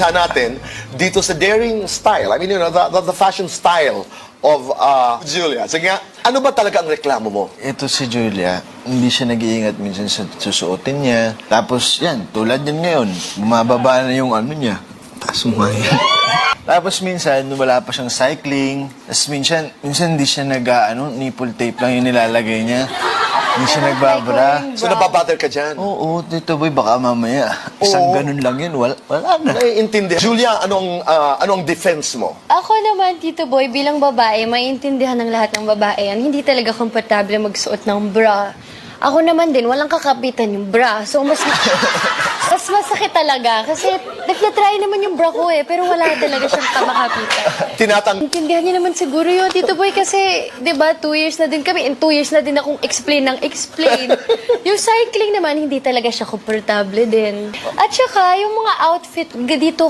umpisahan natin dito sa daring style. I mean, you know, the fashion style of Julia. Sige nga, ano ba talaga ang reklamo mo? Ito si Julia, hindi siya nag-iingat minsan sa susuotin niya. Tapos yan, tulad yan ngayon, bumababa na yung ano niya. Taas mo nga yan. Tapos minsan, wala pa siyang cycling. Tapos minsan hindi siya nipple tape lang yung nilalagay niya. Hindi siya nagbabra. So, nababother ka dyan? Oo, Tito Boy, baka mamaya. Isang ganun lang yun, wala na. Naiintindihan. Julia, anong defense mo? Ako naman, Tito Boy, bilang babae, maintindihan ng lahat ng babae yan. Hindi talaga komportable magsuot ng bra. Ako naman din, walang kakapitan yung bra. So, mas masakit talaga. Kasi nagtatry naman yung bra ko pero wala talaga siyang kamakapitan. Intindihan niya naman siguro yun, Tito Boy, kasi, di ba, 2 years na din kami, and 2 years na din akong explain. Yung cycling naman, hindi talaga siya komportable din. At saka, yung mga outfit dito